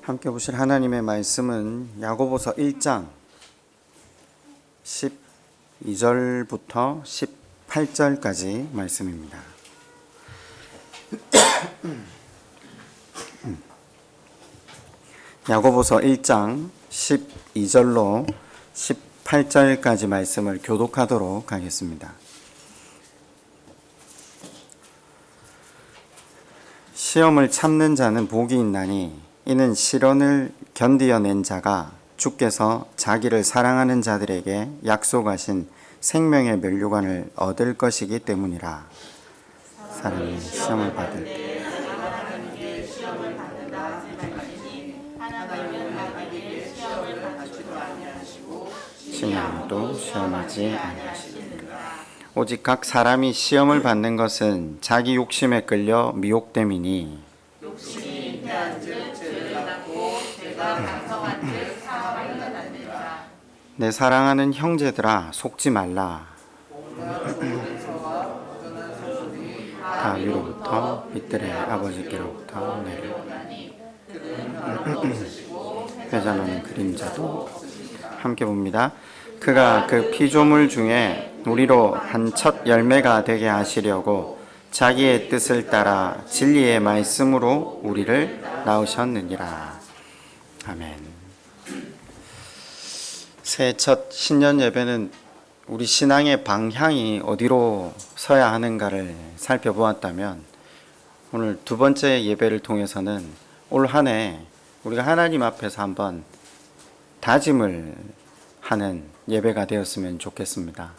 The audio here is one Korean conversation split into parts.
함께 보실 하나님의 말씀은 야고보서 1장 12절부터 18절까지 말씀입니다. 야고보서 1장 12절로 18절까지 말씀을 교독하도록 하겠습니다. 시험을 참는 자는 복이 있나니 이는 시련을 견디어낸 자가 주께서 자기를 사랑하는 자들에게 약속하신 생명의 면류관을 얻을 것이기 때문이라. 사람이 시험을 받을 때 시험도 시험하지 아니하시리라. 오직 각 사람이 시험을 받는 것은 자기 욕심에 끌려 미혹됨이니 내 사랑하는 형제들아 속지 말라. 다 위로부터 빛들의 아버지께로부터 내려오나니 회전하는 그림자도 함께 봅니다. 그가 그 피조물 중에 우리로 한 첫 열매가 되게 하시려고 자기의 뜻을 따라 진리의 말씀으로 우리를 낳으셨느니라. 아멘. 새해 첫 신년 예배는 우리 신앙의 방향이 어디로 서야 하는가를 살펴보았다면, 오늘 두 번째 예배를 통해서는 올 한 해 우리가 하나님 앞에서 한번 다짐을 하는 예배가 되었으면 좋겠습니다.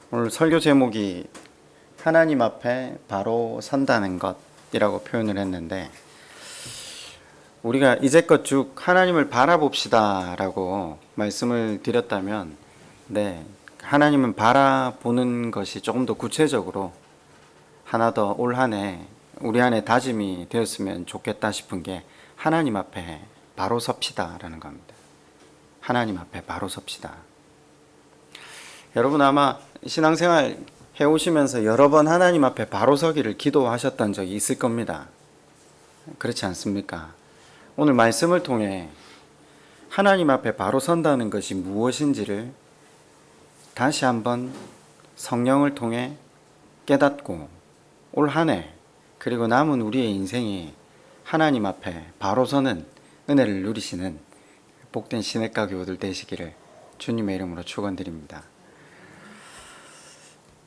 오늘 설교 제목이 하나님 앞에 바로 선다는 것이라고 표현을 했는데, 우리가 이제껏 쭉 하나님을 바라봅시다 라고 말씀을 드렸다면, 하나님은 바라보는 것이 조금 더 구체적으로 하나 더 올 한 해 우리 안에 다짐이 되었으면 좋겠다 싶은 게, 하나님 앞에 바로 섭시다 라는 겁니다. 하나님 앞에 바로 섭시다. 여러분 아마 신앙생활 해오시면서 여러 번 하나님 앞에 바로 서기를 기도하셨던 적이 있을 겁니다. 그렇지 않습니까? 오늘 말씀을 통해 하나님 앞에 바로 선다는 것이 무엇인지를 다시 한번 성령을 통해 깨닫고, 올 한 해 그리고 남은 우리의 인생이 하나님 앞에 바로 서는 은혜를 누리시는 복된 시냇가 교우들 되시기를 주님의 이름으로 축원드립니다.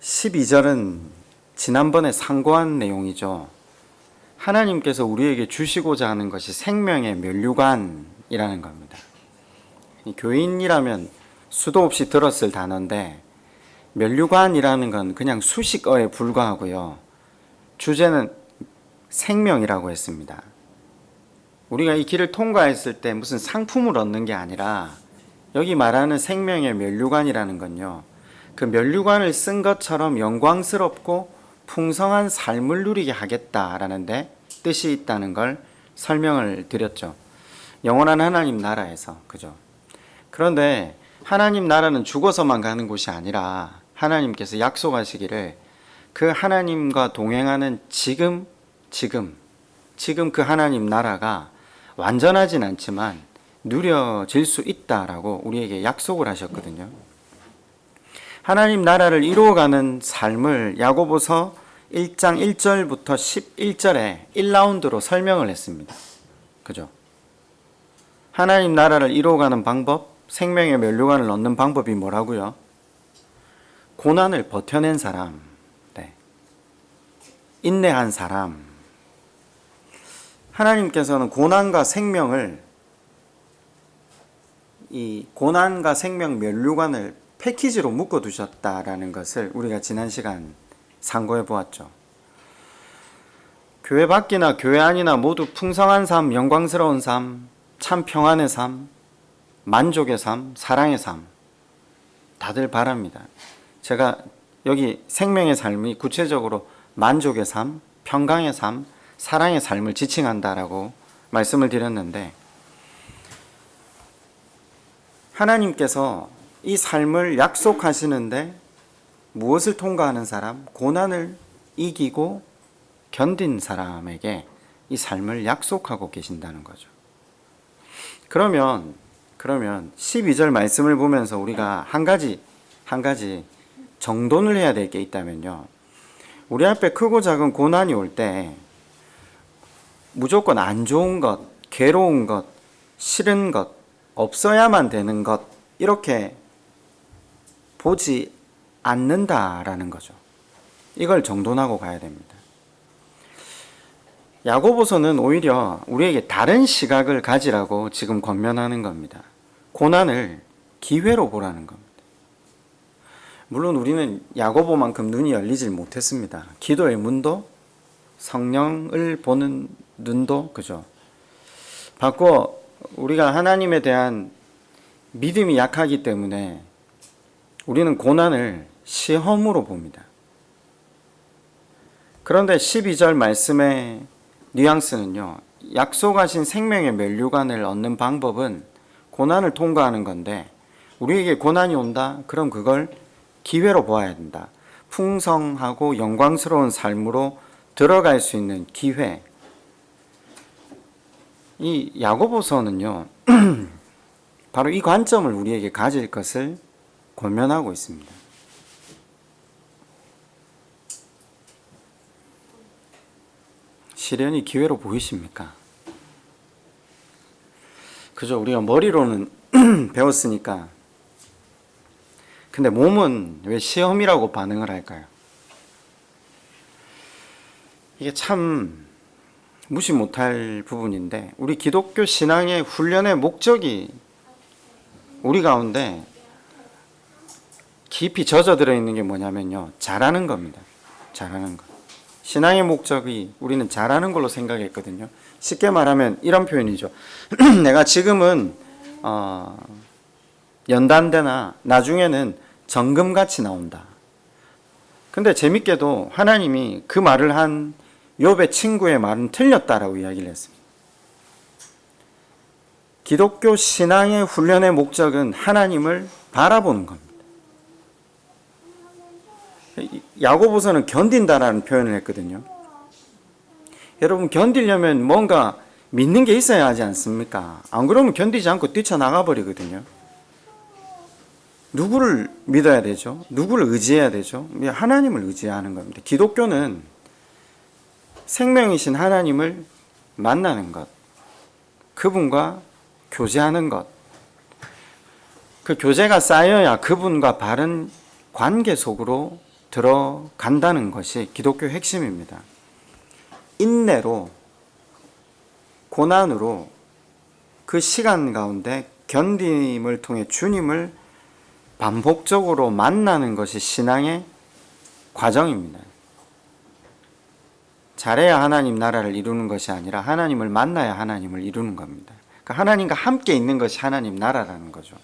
12절은 지난번에 상고한 내용이죠. 하나님께서 우리에게 주시고자 하는 것이 생명의 면류관이라는 겁니다. 교인이라면 수도 없이 들었을 단어인데, 면류관이라는 건 그냥 수식어에 불과하고요. 주제는 생명이라고 했습니다. 우리가 이 길을 통과했을 때 무슨 상품을 얻는 게 아니라, 여기 말하는 생명의 면류관이라는 건요, 그 면류관을 쓴 것처럼 영광스럽고 풍성한 삶을 누리게 하겠다라는 데 뜻이 있다는 걸 설명을 드렸죠. 영원한 하나님 나라에서, 그죠? 그런데 하나님 나라는 죽어서만 가는 곳이 아니라, 하나님께서 약속하시기를 그 하나님과 동행하는 지금 그 하나님 나라가 완전하진 않지만 누려질 수 있다라고 우리에게 약속을 하셨거든요. 하나님 나라를 이루어가는 삶을 야고보서 1장 1절부터 11절에 1라운드로 설명을 했습니다. 그죠? 하나님 나라를 이루어가는 방법, 생명의 면류관을 얻는 방법이 뭐라고요? 고난을 버텨낸 사람, 인내한 사람. 하나님께서는 고난과 생명을, 이 고난과 생명 면류관을 패키지로 묶어두셨다라는 것을 우리가 지난 시간 상고해 보았죠. 교회 밖이나 교회 안이나 모두 풍성한 삶, 영광스러운 삶, 참 평안의 삶, 만족의 삶, 사랑의 삶 다들 바랍니다. 제가 여기 생명의 삶이 구체적으로 만족의 삶, 평강의 삶, 사랑의 삶을 지칭한다라고 말씀을 드렸는데, 하나님께서 이 삶을 약속하시는데 무엇을 통과하는 사람? 고난을 이기고 견딘 사람에게 이 삶을 약속하고 계신다는 거죠. 그러면 12절 말씀을 보면서 우리가 한 가지 정돈을 해야 될 게 있다면요. 우리 앞에 크고 작은 고난이 올 때 무조건 안 좋은 것, 괴로운 것, 싫은 것, 없어야만 되는 것 이렇게 보지 않는다라는 거죠. 이걸 정돈하고 가야 됩니다. 야고보서는 오히려 우리에게 다른 시각을 가지라고 지금 권면하는 겁니다. 고난을 기회로 보라는 겁니다. 물론 우리는 야고보만큼 눈이 열리질 못했습니다. 기도의 문도 성령을 보는 눈도 그죠. 바꿔 우리가 하나님에 대한 믿음이 약하기 때문에 우리는 고난을 시험으로 봅니다. 그런데 12절 말씀의 뉘앙스는요. 약속하신 생명의 면류관을 얻는 방법은 고난을 통과하는 건데 우리에게 고난이 온다? 그럼 그걸 기회로 보아야 된다. 풍성하고 영광스러운 삶으로 들어갈 수 있는 기회. 이 야고보서는요. 바로 이 관점을 우리에게 가질 것을 권면하고 있습니다. 시련이 기회로 보이십니까? 그죠? 우리가 머리로는 배웠으니까. 근데 몸은 왜 시험이라고 반응을 할까요? 이게 참 무시 못할 부분인데 우리 기독교 신앙의 훈련의 목적이 우리 가운데 깊이 젖어들어 있는 게 뭐냐면요. 잘하는 겁니다. 잘하는 것. 신앙의 목적이 우리는 잘하는 걸로 생각했거든요. 쉽게 말하면 이런 표현이죠. 내가 지금은 연단되나 나중에는 정금같이 나온다. 근데 재밌게도 하나님이 그 말을 한 욥의 친구의 말은 틀렸다라고 이야기를 했습니다. 기독교 신앙의 훈련의 목적은 하나님을 바라보는 겁니다. 야고보서는 견딘다라는 표현을 했거든요. 여러분 견디려면 뭔가 믿는 게 있어야 하지 않습니까? 안 그러면 견디지 않고 뛰쳐나가 버리거든요. 누구를 믿어야 되죠? 누구를 의지해야 되죠? 하나님을 의지하는 겁니다. 기독교는 생명이신 하나님을 만나는 것, 그분과 교제하는 것, 그 교제가 쌓여야 그분과 바른 관계 속으로 들어간다는 것이 기독교의 핵심입니다. 인내로, 고난으로 그 시간 가운데 견딤을 통해 주님을 반복적으로 만나는 것이 신앙의 과정입니다. 잘해야 하나님 나라를 이루는 것이 아니라 하나님을 만나야 하나님을 이루는 겁니다. 그러니까 하나님과 함께 있는 것이 하나님 나라라는 거죠.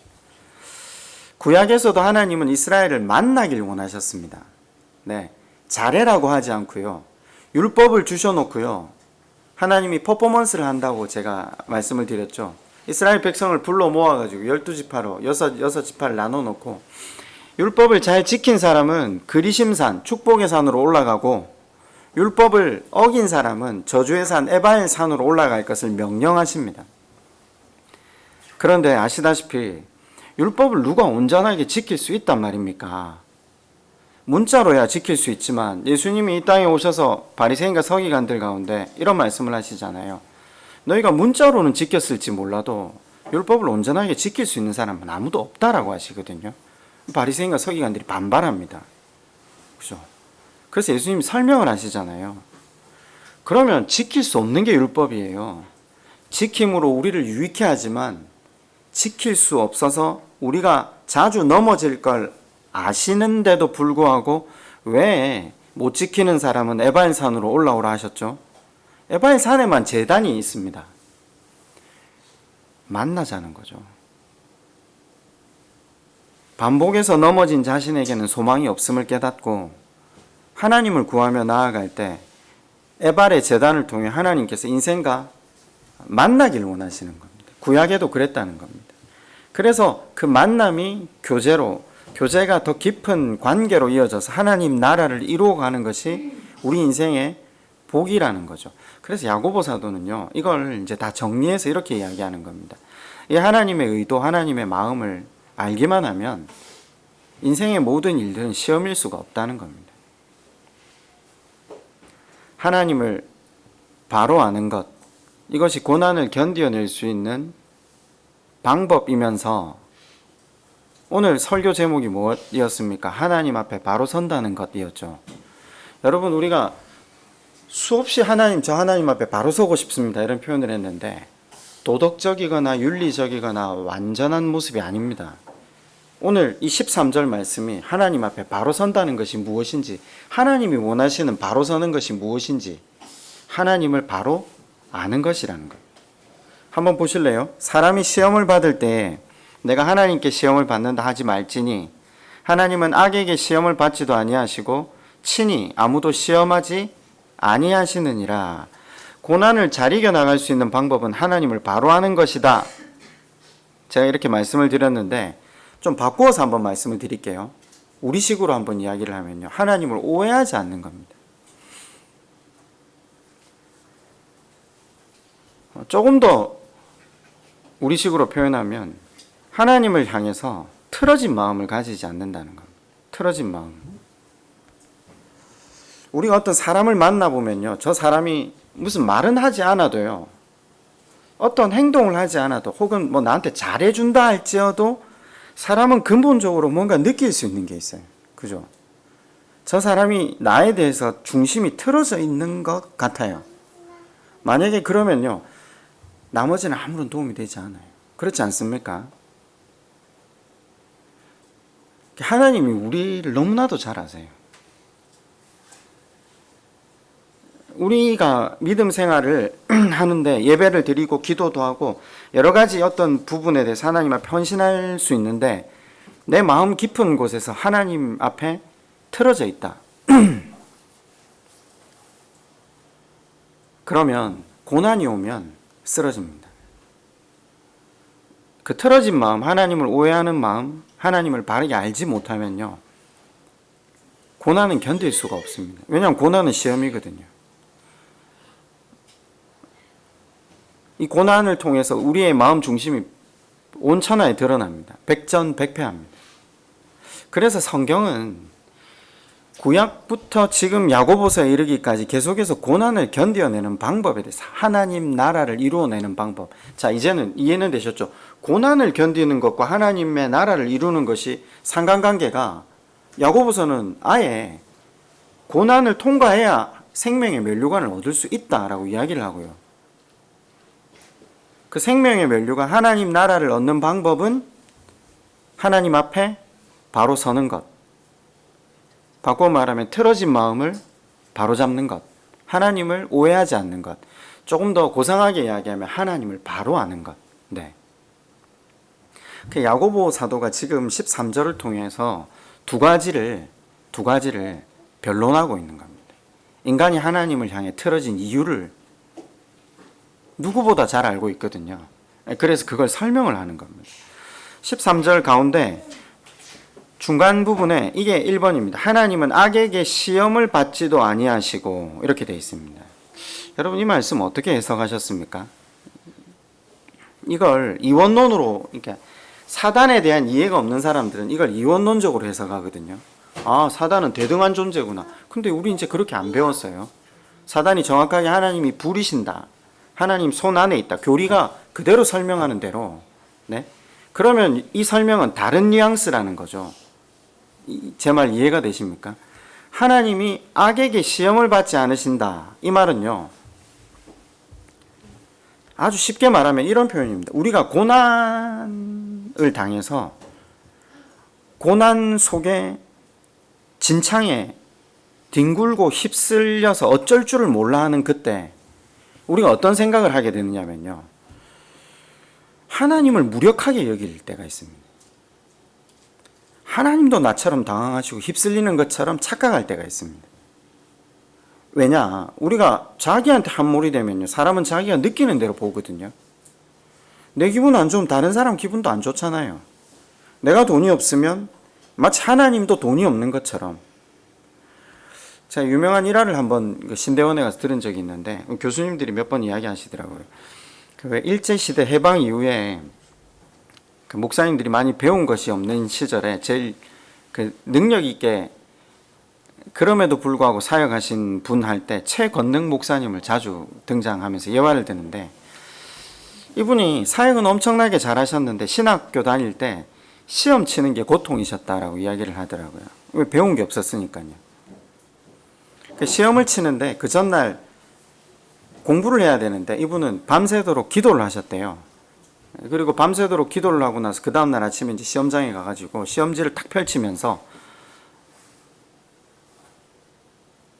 구약에서도 하나님은 이스라엘을 만나길 원하셨습니다. 네, 잘해라고 하지 않고요. 율법을 주셔놓고요. 하나님이 퍼포먼스를 한다고 제가 말씀을 드렸죠. 이스라엘 백성을 불러 모아가지고 12지파로 6지파를 나눠놓고 율법을 잘 지킨 사람은 그리심산, 축복의 산으로 올라가고 율법을 어긴 사람은 저주의 산, 에바의 산으로 올라갈 것을 명령하십니다. 그런데 아시다시피 율법을 누가 온전하게 지킬 수 있단 말입니까? 문자로야 지킬 수 있지만 예수님이 이 땅에 오셔서 바리새인과 서기관들 가운데 이런 말씀을 하시잖아요. 너희가 문자로는 지켰을지 몰라도 율법을 온전하게 지킬 수 있는 사람은 아무도 없다라고 하시거든요. 바리새인과 서기관들이 반발합니다. 그죠? 그래서 예수님이 설명을 하시잖아요. 그러면 지킬 수 없는 게 율법이에요. 지킴으로 우리를 유익해 하지만 지킬 수 없어서 우리가 자주 넘어질 걸 아시는데도 불구하고 왜 못 지키는 사람은 에바일 산으로 올라오라 하셨죠? 에바일 산에만 제단이 있습니다. 만나자는 거죠. 반복해서 넘어진 자신에게는 소망이 없음을 깨닫고 하나님을 구하며 나아갈 때 에발의 제단을 통해 하나님께서 인생과 만나길 원하시는 겁니다. 구약에도 그랬다는 겁니다. 그래서 그 만남이 교제가 더 깊은 관계로 이어져서 하나님 나라를 이루어가는 것이 우리 인생의 복이라는 거죠. 그래서 야고보 사도는요, 이걸 이제 다 정리해서 이렇게 이야기하는 겁니다. 이 하나님의 의도, 하나님의 마음을 알기만 하면 인생의 모든 일들은 시험일 수가 없다는 겁니다. 하나님을 바로 아는 것, 이것이 고난을 견뎌낼 수 있는 방법이면서 오늘 설교 제목이 무엇이었습니까? 하나님 앞에 바로 선다는 것이었죠. 여러분, 우리가 수없이 저 하나님 앞에 바로 서고 싶습니다, 이런 표현을 했는데 도덕적이거나 윤리적이거나 완전한 모습이 아닙니다. 오늘 이 13절 말씀이 하나님 앞에 바로 선다는 것이 무엇인지, 하나님이 원하시는 바로 서는 것이 무엇인지, 하나님을 바로 아는 것이라는 거예요. 한번 보실래요? 사람이 시험을 받을 때 내가 하나님께 시험을 받는다 하지 말지니 하나님은 악에게 시험을 받지도 아니하시고 친히 아무도 시험하지 아니하시느니라. 고난을 잘 이겨나갈 수 있는 방법은 하나님을 바로 아는 것이다. 제가 이렇게 말씀을 드렸는데 좀 바꾸어서 한번 말씀을 드릴게요. 우리식으로 한번 이야기를 하면요, 하나님을 오해하지 않는 겁니다. 조금 더 우리식으로 표현하면 하나님을 향해서 틀어진 마음을 가지지 않는다는 겁니다. 틀어진 마음. 우리가 어떤 사람을 만나보면요, 저 사람이 무슨 말은 하지 않아도요, 어떤 행동을 하지 않아도, 혹은 뭐 나한테 잘해준다 할지어도 사람은 근본적으로 뭔가 느낄 수 있는 게 있어요. 그죠? 저 사람이 나에 대해서 중심이 틀어져 있는 것 같아요. 만약에 그러면요, 나머지는 아무런 도움이 되지 않아요. 그렇지 않습니까? 하나님이 우리를 너무나도 잘 아세요. 우리가 믿음 생활을 하는데 예배를 드리고 기도도 하고 여러 가지 어떤 부분에 대해서 하나님 앞에 헌신할 수 있는데 내 마음 깊은 곳에서 하나님 앞에 틀어져 있다. 그러면 고난이 오면 쓰러집니다. 그 틀어진 마음, 하나님을 오해하는 마음, 하나님을 바르게 알지 못하면요, 고난은 견딜 수가 없습니다. 왜냐하면 고난은 시험이거든요. 이 고난을 통해서 우리의 마음 중심이 온천하에 드러납니다. 백전백패합니다. 그래서 성경은 구약부터 지금 야고보서에 이르기까지 계속해서 고난을 견뎌내는 방법에 대해서, 하나님 나라를 이루어내는 방법. 자, 이제는 이해는 되셨죠? 고난을 견디는 것과 하나님의 나라를 이루는 것이 상관관계가, 야고보서는 아예 고난을 통과해야 생명의 면류관을 얻을 수 있다라고 이야기를 하고요. 그 생명의 면류관, 하나님 나라를 얻는 방법은 하나님 앞에 바로 서는 것. 바꿔 말하면 틀어진 마음을 바로잡는 것, 하나님을 오해하지 않는 것, 조금 더 고상하게 이야기하면 하나님을 바로 아는 것. 네. 그 야고보 사도가 지금 13절을 통해서 두 가지를 변론하고 있는 겁니다. 인간이 하나님을 향해 틀어진 이유를 누구보다 잘 알고 있거든요. 그래서 그걸 설명을 하는 겁니다. 13절 가운데 중간 부분에 이게 1번입니다. 하나님은 악에게 시험을 받지도 아니하시고, 이렇게 되어 있습니다. 여러분, 이 말씀 어떻게 해석하셨습니까? 이걸 이원론으로, 그러니까 사단에 대한 이해가 없는 사람들은 이걸 이원론적으로 해석하거든요. 아, 사단은 대등한 존재구나. 근데 우리 이제 그렇게 안 배웠어요. 사단이 정확하게 하나님이 불이신다, 하나님 손 안에 있다, 교리가 그대로 설명하는 대로. 네? 그러면 이 설명은 다른 뉘앙스라는 거죠. 제 말 이해가 되십니까? 하나님이 악에게 시험을 받지 않으신다, 이 말은요, 아주 쉽게 말하면 이런 표현입니다. 우리가 고난을 당해서 고난 속에 진창에 뒹굴고 휩쓸려서 어쩔 줄을 몰라 하는 그때 우리가 어떤 생각을 하게 되느냐면요, 하나님을 무력하게 여길 때가 있습니다. 하나님도 나처럼 당황하시고 휩쓸리는 것처럼 착각할 때가 있습니다. 왜냐? 우리가 자기한테 함몰이 되면요, 사람은 자기가 느끼는 대로 보거든요. 내 기분 안 좋으면 다른 사람 기분도 안 좋잖아요. 내가 돈이 없으면 마치 하나님도 돈이 없는 것처럼. 제가 유명한 일화를 한번 신대원에 가서 들은 적이 있는데 교수님들이 몇 번 이야기하시더라고요. 그 일제시대 해방 이후에 그 목사님들이 많이 배운 것이 없는 시절에 제일 그 능력 있게 그럼에도 불구하고 사역하신 분 할 때 최건능 목사님을 자주 등장하면서 예화를 드는데, 이분이 사역은 엄청나게 잘하셨는데 신학교 다닐 때 시험 치는 게 고통이셨다라고 이야기를 하더라고요. 왜? 배운 게 없었으니까요. 그 시험을 치는데 그 전날 공부를 해야 되는데 이분은 밤새도록 기도를 하셨대요. 그리고 밤새도록 기도를 하고 나서 그 다음날 아침에 이제 시험장에 가가지고 시험지를 탁 펼치면서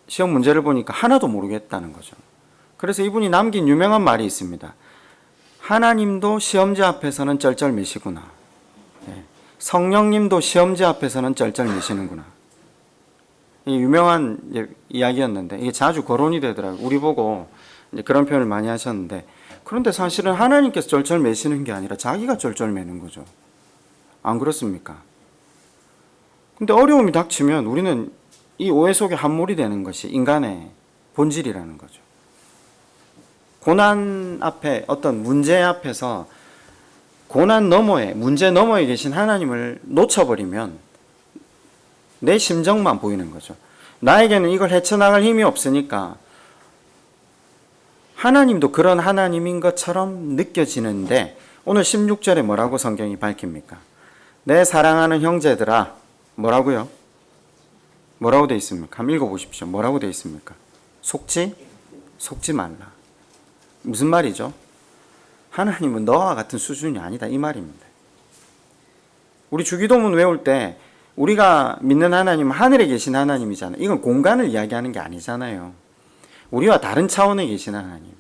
시험 문제를 보니까 하나도 모르겠다는 거죠. 그래서 이분이 남긴 유명한 말이 있습니다. 하나님도 시험지 앞에서는 쩔쩔매시구나. 성령님도 시험지 앞에서는 쩔쩔매시는구나. 이 유명한 이야기였는데 이게 자주 거론이 되더라고요. 우리 보고 이제 그런 표현을 많이 하셨는데, 그런데 사실은 하나님께서 쩔쩔매시는 게 아니라 자기가 쩔쩔매는 거죠. 안 그렇습니까? 근데 어려움이 닥치면 우리는 이 오해 속에 함몰이 되는 것이 인간의 본질이라는 거죠. 고난 앞에, 어떤 문제 앞에서 고난 너머에, 문제 너머에 계신 하나님을 놓쳐버리면 내 심정만 보이는 거죠. 나에게는 이걸 헤쳐나갈 힘이 없으니까 하나님도 그런 하나님인 것처럼 느껴지는데, 오늘 16절에 뭐라고 성경이 밝힙니까? 내 사랑하는 형제들아, 뭐라고요? 뭐라고 되어 있습니까? 한번 읽어보십시오. 뭐라고 되어 있습니까? 속지 말라. 무슨 말이죠? 하나님은 너와 같은 수준이 아니다, 이 말입니다. 우리 주기도문 외울 때 우리가 믿는 하나님은 하늘에 계신 하나님이잖아요. 이건 공간을 이야기하는 게 아니잖아요. 우리와 다른 차원에 계신 하나님,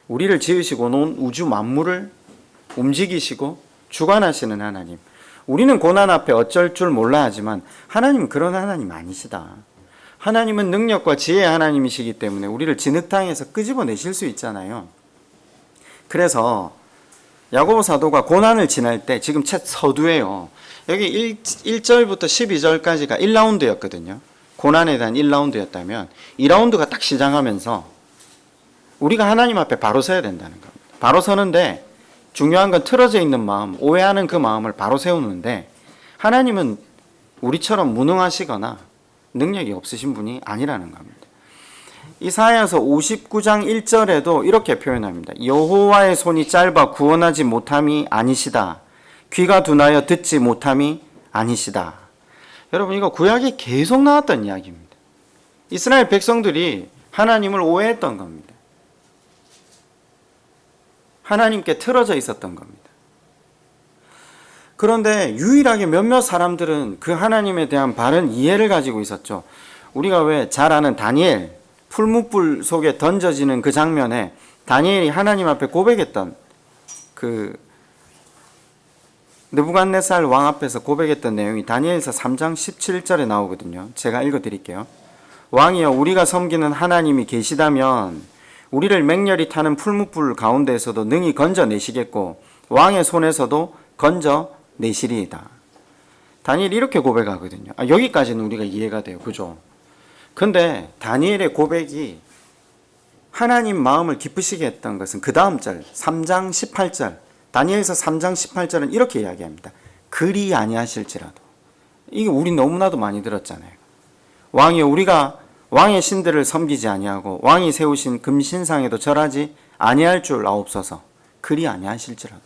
우리를 지으시고 놓은 우주 만물을 움직이시고 주관하시는 하나님. 우리는 고난 앞에 어쩔 줄 몰라 하지만 하나님은 그런 하나님 아니시다. 하나님은 능력과 지혜의 하나님이시기 때문에 우리를 진흙탕에서 끄집어내실 수 있잖아요. 그래서 야고보 사도가 고난을 지날 때, 지금 책 서두에요. 여기 1절부터 12절까지가 1라운드였거든요. 고난에 대한 1라운드였다면 2라운드가 딱 시작하면서 우리가 하나님 앞에 바로 서야 된다는 겁니다. 바로 서는데 중요한 건 틀어져 있는 마음, 오해하는 그 마음을 바로 세우는데, 하나님은 우리처럼 무능하시거나 능력이 없으신 분이 아니라는 겁니다. 이사야서 59장 1절에도 이렇게 표현합니다. 여호와의 손이 짧아 구원하지 못함이 아니시다. 귀가 둔하여 듣지 못함이 아니시다. 여러분, 이거 구약에 계속 나왔던 이야기입니다. 이스라엘 백성들이 하나님을 오해했던 겁니다. 하나님께 틀어져 있었던 겁니다. 그런데 유일하게 몇몇 사람들은 그 하나님에 대한 바른 이해를 가지고 있었죠. 우리가 왜 잘 아는 다니엘, 풀무불 속에 던져지는 그 장면에 다니엘이 하나님 앞에 고백했던, 그 느부갓네살 왕 앞에서 고백했던 내용이 다니엘서 3장 17절에 나오거든요. 제가 읽어드릴게요. 왕이여, 우리가 섬기는 하나님이 계시다면 우리를 맹렬히 타는 풀무불 가운데에서도 능히 건져내시겠고 왕의 손에서도 건져내시리이다. 다니엘이 이렇게 고백하거든요. 여기까지는 우리가 이해가 돼요. 그죠? 근데 다니엘의 고백이 하나님 마음을 기쁘시게 했던 것은 그 다음 절 3장 18절, 다니엘서 3장 18절은 이렇게 이야기합니다. 그리 아니하실지라도. 이게 우리 너무나도 많이 들었잖아요. 왕이여, 우리가 왕의 신들을 섬기지 아니하고 왕이 세우신 금신상에도 절하지 아니할 줄 아옵소서. 그리 아니하실지라도.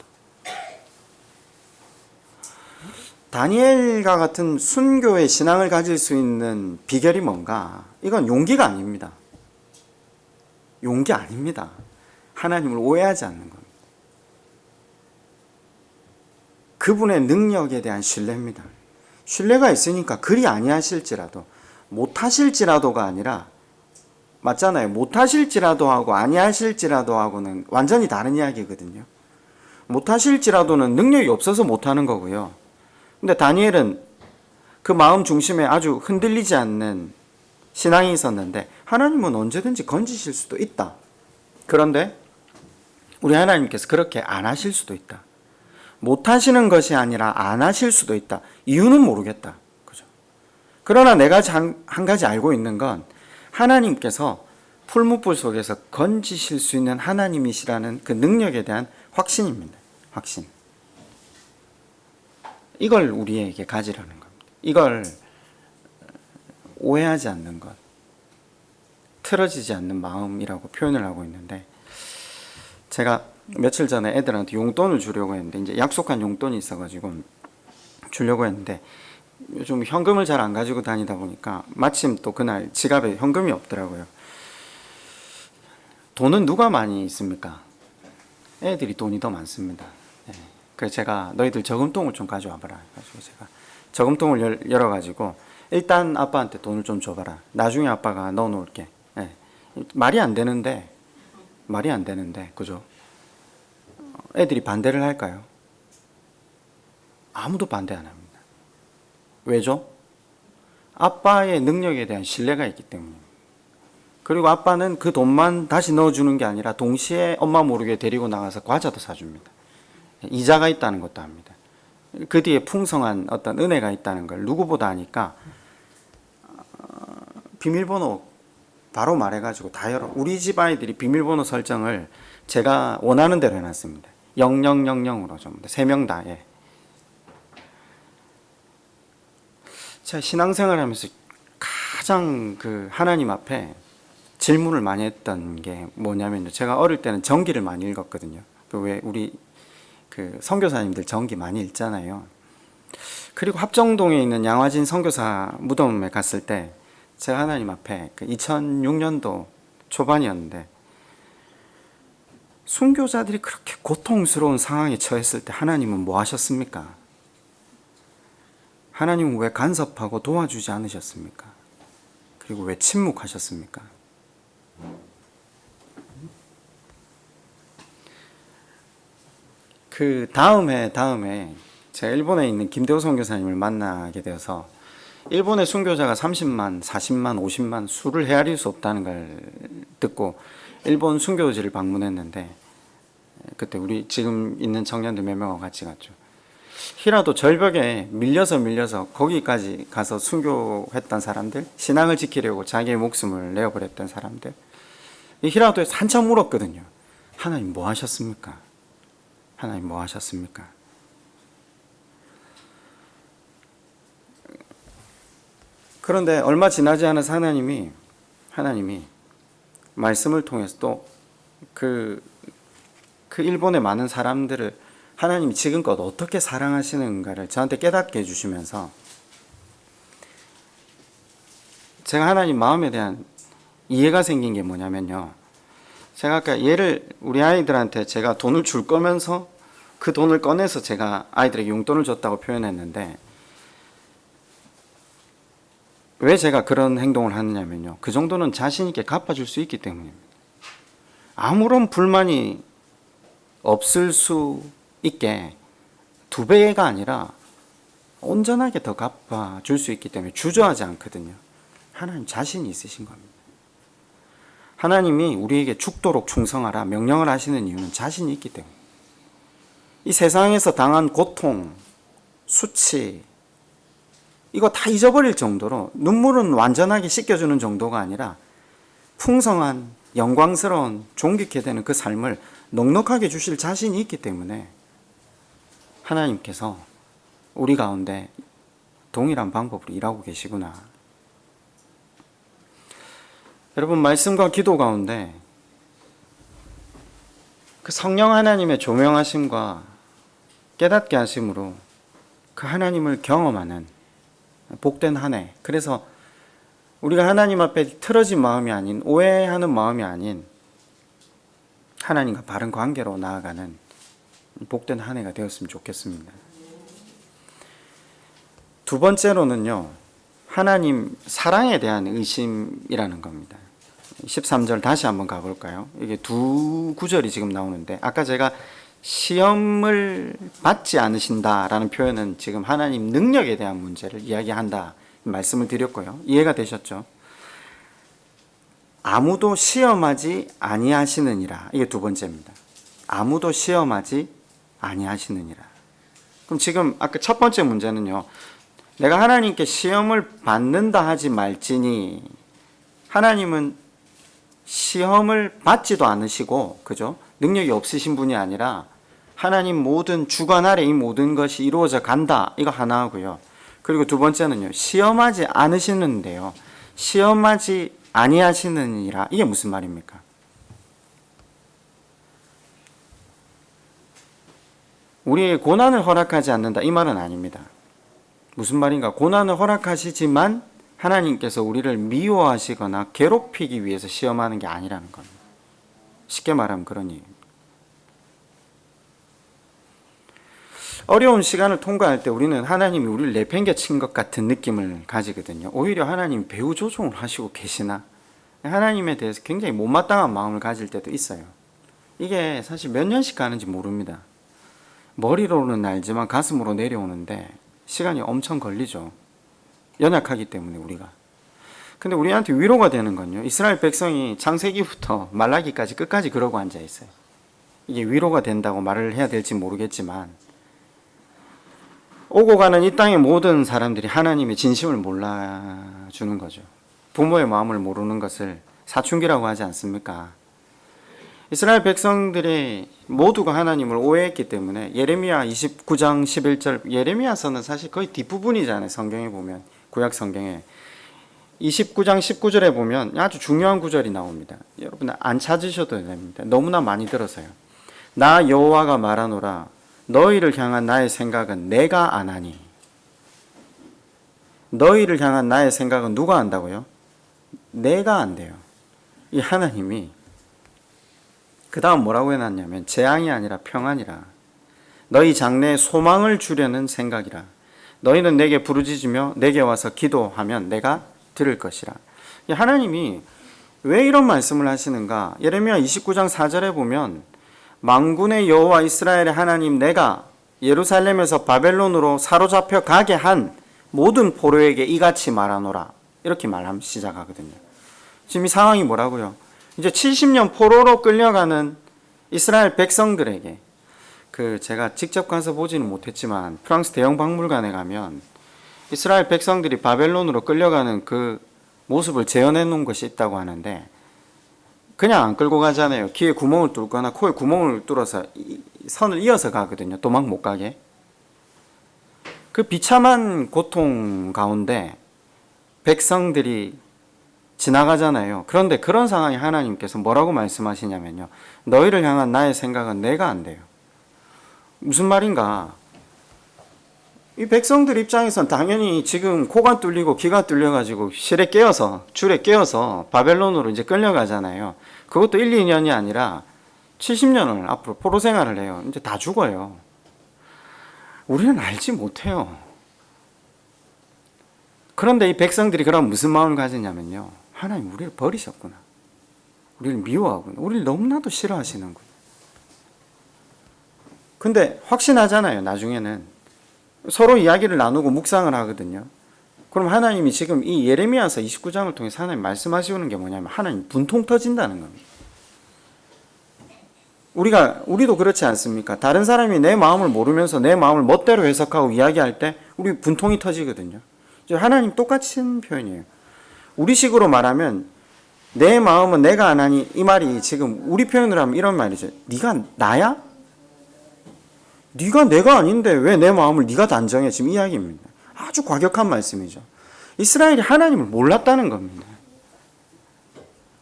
다니엘과 같은 순교의 신앙을 가질 수 있는 비결이 뭔가? 이건 용기가 아닙니다. 용기 아닙니다. 하나님을 오해하지 않는 겁니다. 그분의 능력에 대한 신뢰입니다. 신뢰가 있으니까 그리 아니하실지라도, 못하실지라도가 아니라, 맞잖아요. 못하실지라도 하고 아니하실지라도 하고는 완전히 다른 이야기거든요. 못하실지라도는 능력이 없어서 못하는 거고요. 근데 다니엘은 그 마음 중심에 아주 흔들리지 않는 신앙이 있었는데, 하나님은 언제든지 건지실 수도 있다. 그런데 우리 하나님께서 그렇게 안 하실 수도 있다. 못 하시는 것이 아니라 안 하실 수도 있다. 이유는 모르겠다. 그죠? 그러나 내가 한 가지 알고 있는 건, 하나님께서 풀무불 속에서 건지실 수 있는 하나님이시라는 그 능력에 대한 확신입니다. 확신. 이걸 우리에게 가지라는 겁니다. 이걸 오해하지 않는 것, 틀어지지 않는 마음이라고 표현을 하고 있는데, 제가 며칠 전에 애들한테 용돈을 주려고 했는데, 이제 약속한 용돈이 있어가지고 주려고 했는데, 요즘 현금을 잘 안 가지고 다니다 보니까 마침 또 그날 지갑에 현금이 없더라고요. 돈은 누가 많이 있습니까? 애들이 돈이 더 많습니다. 네. 그래서 제가 너희들 저금통을 좀 가져와 봐라. 그래가지고 제가 저금통을 열어가지고 일단 아빠한테 돈을 좀 줘봐라. 나중에 아빠가 넣어놓을게. 네. 말이 안 되는데, 그죠? 애들이 반대를 할까요? 아무도 반대 안 합니다. 왜죠? 아빠의 능력에 대한 신뢰가 있기 때문입니다. 그리고 아빠는 그 돈만 다시 넣어주는 게 아니라 동시에 엄마 모르게 데리고 나가서 과자도 사줍니다. 이자가 있다는 것도 압니다. 그 뒤에 풍성한 어떤 은혜가 있다는 걸 누구보다 아니까 비밀번호 바로 말해가지고 다 열어. 우리 집 아이들이 비밀번호 설정을 제가 원하는 대로 해놨습니다. 0000으로 전부 3명 다. 예. 제가 신앙생활 하면서 가장 그 하나님 앞에 질문을 많이 했던 게 뭐냐면요. 제가 어릴 때는 전기를 많이 읽었거든요. 왜 우리 그 선교사님들 전기 많이 읽잖아요. 그리고 합정동에 있는 양화진 선교사 무덤에 갔을 때 제가 하나님 앞에 그 2006년도 초반이었는데 순교자들이 그렇게 고통스러운 상황에 처했을 때 하나님은 뭐 하셨습니까? 하나님은 왜 간섭하고 도와주지 않으셨습니까? 그리고 왜 침묵하셨습니까? 그 다음에 제가 일본에 있는 김대호 선교사님을 만나게 되어서 일본의 순교자가 30만, 40만, 50만 수를 헤아릴 수 없다는 걸 듣고 일본 순교지를 방문했는데 그때 우리 지금 있는 청년들 몇 명하고 같이 갔죠. 히라도 절벽에 밀려서 거기까지 가서 순교했던 사람들, 신앙을 지키려고 자기의 목숨을 내어버렸던 사람들, 히라도에서 한참 울었거든요. 하나님 뭐 하셨습니까? 하나님 뭐 하셨습니까? 그런데 얼마 지나지 않아서 하나님이 말씀을 통해서 또 그 일본의 많은 사람들을 하나님이 지금껏 어떻게 사랑하시는가를 저한테 깨닫게 해주시면서 제가 하나님 마음에 대한 이해가 생긴 게 뭐냐면요. 제가 아까 우리 아이들한테 제가 돈을 줄 거면서 그 돈을 꺼내서 제가 아이들에게 용돈을 줬다고 표현했는데 왜 제가 그런 행동을 하느냐면요. 그 정도는 자신 있게 갚아줄 수 있기 때문입니다. 아무런 불만이 없을 수 있게 2배가 아니라 온전하게 더 갚아줄 수 있기 때문에 주저하지 않거든요. 하나님 자신이 있으신 겁니다. 하나님이 우리에게 죽도록 충성하라 명령을 하시는 이유는 자신이 있기 때문에 이 세상에서 당한 고통, 수치 이거 다 잊어버릴 정도로 눈물은 완전하게 씻겨주는 정도가 아니라 풍성한 영광스러운 존귀케 되는 그 삶을 넉넉하게 주실 자신이 있기 때문에 하나님께서 우리 가운데 동일한 방법으로 일하고 계시구나. 여러분 말씀과 기도 가운데 그 성령 하나님의 조명하심과 깨닫게 하심으로 그 하나님을 경험하는 복된 한 해. 그래서 우리가 하나님 앞에 틀어진 마음이 아닌 오해하는 마음이 아닌 하나님과 바른 관계로 나아가는 복된 한 해가 되었으면 좋겠습니다. 두 번째로는요. 하나님 사랑에 대한 의심이라는 겁니다. 13절 다시 한번 가볼까요? 이게 두 구절이 지금 나오는데 아까 제가 시험을 받지 않으신다라는 표현은 지금 하나님 능력에 대한 문제를 이야기한다 말씀을 드렸고요. 이해가 되셨죠? 아무도 시험하지 아니하시느니라. 이게 두 번째입니다. 아무도 시험하지 아니하시느니라. 그럼 지금 아까 첫 번째 문제는요. 내가 하나님께 시험을 받는다 하지 말지니 하나님은 시험을 받지도 않으시고 그죠? 능력이 없으신 분이 아니라 하나님 모든 주관 아래 이 모든 것이 이루어져 간다. 이거 하나 하고요. 그리고 두 번째는요. 시험하지 않으시는데요. 시험하지 아니하시느니라. 이게 무슨 말입니까? 우리의 고난을 허락하지 않는다. 이 말은 아닙니다. 무슨 말인가? 고난을 허락하시지만 하나님께서 우리를 미워하시거나 괴롭히기 위해서 시험하는 게 아니라는 겁니다. 쉽게 말하면 그런 얘기입니다. 어려운 시간을 통과할 때 우리는 하나님이 우리를 내팽개친 것 같은 느낌을 가지거든요. 오히려 하나님 배후 조종을 하시고 계시나? 하나님에 대해서 굉장히 못마땅한 마음을 가질 때도 있어요. 이게 사실 몇 년씩 가는지 모릅니다. 머리로는 알지만 가슴으로 내려오는데 시간이 엄청 걸리죠. 연약하기 때문에 우리가. 근데 우리한테 위로가 되는 건요. 이스라엘 백성이 창세기부터 말라기까지 끝까지 그러고 앉아 있어요. 이게 위로가 된다고 말을 해야 될지 모르겠지만 오고 가는 이 땅의 모든 사람들이 하나님의 진심을 몰라주는 거죠. 부모의 마음을 모르는 것을 사춘기라고 하지 않습니까? 이스라엘 백성들이 모두가 하나님을 오해했기 때문에 예레미야 29장 11절 예레미야서는 사실 거의 뒷부분이잖아요. 성경에 보면 구약 성경에 29장 19절에 보면 아주 중요한 구절이 나옵니다. 여러분 안 찾으셔도 됩니다. 너무나 많이 들어서요. 나 여호와가 말하노라 너희를 향한 나의 생각은 내가 안 하니. 너희를 향한 나의 생각은 누가 한다고요? 내가 한대요. 이 하나님이 그 다음 뭐라고 해놨냐면 재앙이 아니라 평안이라. 너희 장래에 소망을 주려는 생각이라. 너희는 내게 부르짖으며 내게 와서 기도하면 내가 들을 것이라. 하나님이 왜 이런 말씀을 하시는가? 예레미야 29장 4절에 보면 만군의 여호와 이스라엘의 하나님 내가 예루살렘에서 바벨론으로 사로잡혀 가게 한 모든 포로에게 이같이 말하노라. 이렇게 말하면 시작하거든요. 지금 이 상황이 뭐라고요? 이제 70년 포로로 끌려가는 이스라엘 백성들에게 제가 직접 가서 보지는 못했지만 프랑스 대형 박물관에 가면 이스라엘 백성들이 바벨론으로 끌려가는 그 모습을 재현해 놓은 것이 있다고 하는데 그냥 안 끌고 가잖아요. 귀에 구멍을 뚫거나 코에 구멍을 뚫어서 선을 이어서 가거든요. 도망 못 가게. 그 비참한 고통 가운데 백성들이 지나가잖아요. 그런데 그런 상황에 하나님께서 뭐라고 말씀하시냐면요. 너희를 향한 나의 생각은 내가 안 돼요. 무슨 말인가? 이 백성들 입장에선 당연히 지금 코가 뚫리고 귀가 뚫려가지고 줄에 깨어서 바벨론으로 이제 끌려가잖아요. 그것도 1, 2년이 아니라 70년을 앞으로 포로 생활을 해요. 이제 다 죽어요. 우리는 알지 못해요. 그런데 이 백성들이 그럼 무슨 마음을 가지냐면요. 하나님 우리를 버리셨구나. 우리를 미워하구나. 우리를 너무나도 싫어하시는구나. 근데 확신하잖아요. 나중에는. 서로 이야기를 나누고 묵상을 하거든요. 그럼 하나님이 지금 이 예레미야서 29장을 통해서 하나님 말씀하시는 게 뭐냐면 하나님 분통 터진다는 겁니다. 우리도 그렇지 않습니까? 다른 사람이 내 마음을 모르면서 내 마음을 멋대로 해석하고 이야기할 때 우리 분통이 터지거든요. 하나님 똑같은 표현이에요. 우리식으로 말하면 내 마음은 내가 안 하니 이 말이 지금 우리 표현으로 하면 이런 말이죠. 네가 나야? 네가 내가 아닌데 왜 내 마음을 네가 단정해? 지금 이야기입니다. 아주 과격한 말씀이죠. 이스라엘이 하나님을 몰랐다는 겁니다.